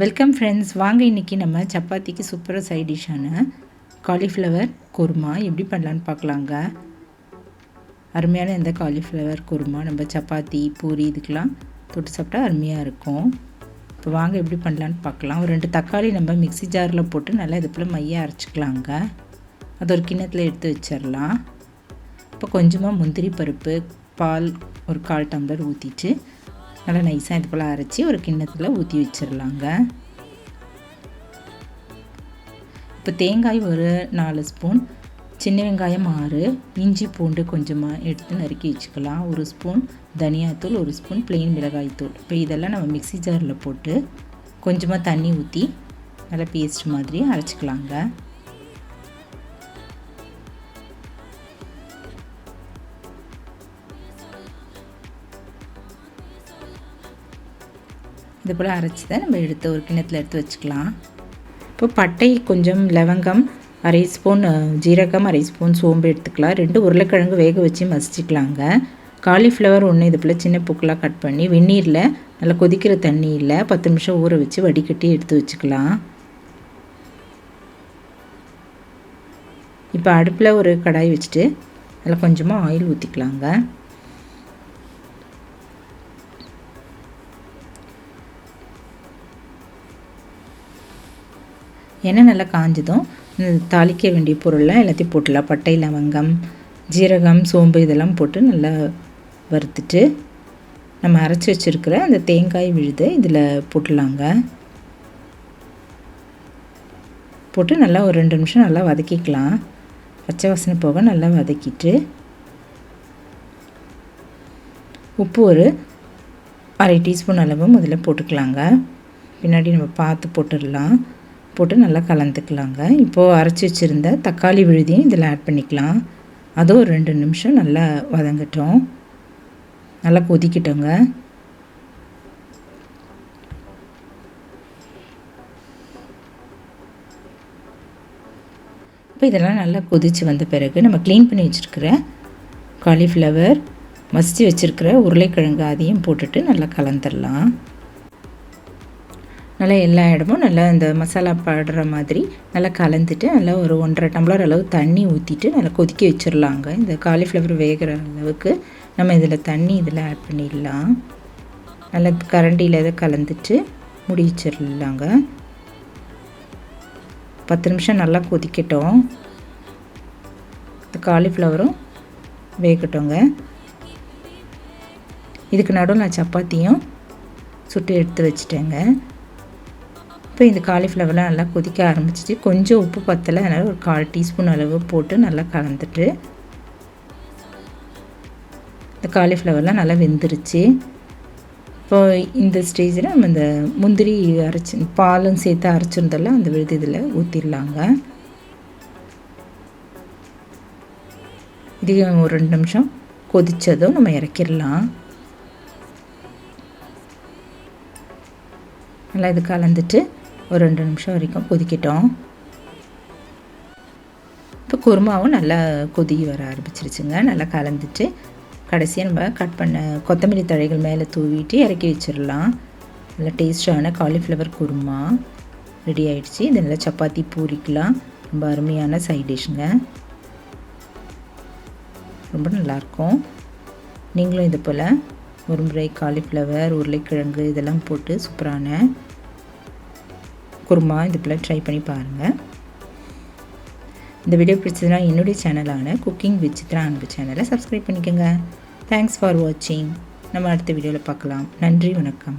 Welcome friends. வாங்க இன்றைக்கி நம்ம சப்பாத்திக்கு சூப்பராக சைட் டிஷ்ஷான காலிஃப்ளவர் குருமா எப்படி பண்ணலான்னு பார்க்கலாங்க. அருமையான இந்த காலிஃப்ளவர் குருமா நம்ம சப்பாத்தி பூரி இதுக்கெலாம் தொட்டு சாப்பிட்டா அருமையாக இருக்கும். இப்போ வாங்க எப்படி பண்ணலான்னு பார்க்கலாம். ஒரு 2 தக்காளி நம்ம மிக்ஸி ஜாரில் போட்டு நல்லா இது போல் மையாக அரைச்சிக்கலாங்க. அது ஒரு கிண்ணத்தில் எடுத்து வச்சிடலாம். இப்போ கொஞ்சமாக முந்திரி பருப்பு பால் ஒரு 1/4 டம்ளர் ஊற்றிட்டு நல்லா நைஸாக இது போல் அரைச்சி ஒரு கிண்ணத்தில் ஊற்றி வச்சிடலாங்க. இப்போ தேங்காய் ஒரு 4 ஸ்பூன், சின்ன வெங்காயம் 6, இஞ்சி பூண்டு கொஞ்சமாக எடுத்து நறுக்கி வச்சுக்கலாம். 1 ஸ்பூன் தனியாத்தூள், 1 ஸ்பூன் பிளெயின் மிளகாய்த்தூள். இப்போ இதெல்லாம் நம்ம மிக்ஸி ஜாரில் போட்டு கொஞ்சமாக தண்ணி ஊற்றி நல்லா பேஸ்ட் மாதிரி அரைச்சிக்கலாங்க. இது போல் அரைச்சி தான் நம்ம எடுத்து ஒரு கிண்ணத்தில் எடுத்து வச்சுக்கலாம். இப்போ பட்டை கொஞ்சம், லவங்கம் 1/2 ஸ்பூன், ஜீரகம் 1/2 ஸ்பூன், சோம்பு எடுத்துக்கலாம். 2 உருளைக்கிழங்கு வேக வச்சு மசிச்சிக்கலாங்க. காலிஃப்ளவர் 1 இது போல் சின்ன பூக்களாக கட் பண்ணி வெந்நீரில் நல்லா கொதிக்கிற தண்ணியில் 10 நிமிஷம் ஊற வச்சு வடிகட்டி எடுத்து வச்சுக்கலாம். இப்போ அடுப்பில் ஒரு கடாய் வச்சுட்டு அதில் கொஞ்சமாக ஆயில் ஊற்றிக்கலாங்க. எண்ணெய் நல்லா காஞ்சதும் தாளிக்க வேண்டிய பொருள்லாம் எல்லாத்தையும் போட்டுடலாம். பட்டை, லவங்கம், ஜீரகம், சோம்பு இதெல்லாம் போட்டு நல்லா வறுத்துட்டு நம்ம அரைச்சி வச்சுருக்கிற அந்த தேங்காய் விழுது இதில் போட்டுடலாங்க. போட்டு நல்லா ஒரு 2 நிமிஷம் நல்லா வதக்கிக்கலாம். பச்சை வாசனை போக நல்லா வதக்கிட்டு உப்பு ஒரு 1/2 டீஸ்பூன் அளவு முதல்ல போட்டுக்கலாங்க. பின்னாடி நம்ம பார்த்து போட்டுடலாம். போட்டு நல்லா கலந்துக்கலாங்க. இப்போது அரைச்சி வச்சுருந்த தக்காளி விழுதியும் இதில் ஆட் பண்ணிக்கலாம். அதுவும் ஒரு 2 நிமிஷம் நல்லா வதங்கட்டும், நல்லா கொதிக்கட்டுங்க. இப்போ இதெல்லாம் நல்லா கொதித்து வந்த பிறகு நம்ம க்ளீன் பண்ணி வச்சுருக்கிற காலிஃப்ளவர், மசித்து வச்சுருக்கிற உருளைக்கிழங்கு அதையும் போட்டுட்டு நல்லா கலந்துடலாம். நல்லா எல்லா இடமும் நல்லா இந்த மசாலா படுற மாதிரி நல்லா கலந்துட்டு நல்லா ஒரு 1.5 டம்ளர் அளவு தண்ணி ஊற்றிட்டு நல்லா கொதிக்க வச்சிடலாங்க. இந்த காலிஃப்ளவர் வேகிற அளவுக்கு நம்ம இதில் தண்ணி இதில் ஆட் பண்ணிடலாம். நல்லா கரண்டியில் இதை கலந்துட்டு மூடி வச்சிடலாங்க. 10 நிமிஷம் நல்லா கொதிக்கட்டும். இந்த காலிஃப்ளவரும் வேகட்டுங்க. இதுக்கு நடுவில் நான் சப்பாத்தியும் சுட்டு எடுத்து வச்சுட்டேங்க. இப்போ இந்த காலிஃப்ளவர்லாம் நல்லா கொதிக்க ஆரம்பிச்சிச்சு. கொஞ்சம் உப்பு பத்தலை, அதனால் ஒரு 1/4 டீஸ்பூன் அளவு போட்டு நல்லா கலந்துட்டு இந்த காலிஃப்ளவர்லாம் நல்லா வெந்துருச்சு. இப்போ இந்த ஸ்டேஜில் நம்ம இந்த முந்திரி அரைச்சி பாலும் சேர்த்து அரைச்சிருந்தெல்லாம் அந்த விழுது இதில் ஊற்றிடலாங்க. இது ஒரு 2 நிமிஷம் கொதித்ததும் நம்ம இறக்கிடலாம். நல்லா இது கலந்துட்டு ஒரு 2 நிமிஷம் வரைக்கும் கொதிக்கட்டும். இப்போ குருமாவும் நல்லா கொதி வர ஆரம்பிச்சிருச்சுங்க. நல்லா கலந்துட்டு கடைசியாக நம்ம கட் பண்ண கொத்தமல்லி தழைகள் மேலே தூவிட்டு இறக்கி வச்சிடலாம். நல்லா டேஸ்டான காலிஃப்ளவர் குருமா ரெடி ஆகிடுச்சு. இது நல்லா சப்பாத்தி பூரிக்கலாம் ரொம்ப அருமையான சைட் டிஷ்ஷுங்க. ரொம்ப நல்லாயிருக்கும். நீங்களும் இது போல் ஒரு முறை காலிஃப்ளவர், உருளைக்கிழங்கு இதெல்லாம் போட்டு சூப்பரான குருமா இது போல் ட்ரை பண்ணி பாருங்கள். இந்த வீடியோ பிடிச்சதுன்னா என்னுடைய சேனலான குக்கிங் வித் சித்ரா அன்பு சேனலை சப்ஸ்கிரைப் பண்ணிக்கோங்க. தேங்க்ஸ் ஃபார் வாட்சிங். நம்ம அடுத்த வீடியோவில் பார்க்கலாம். நன்றி, வணக்கம்.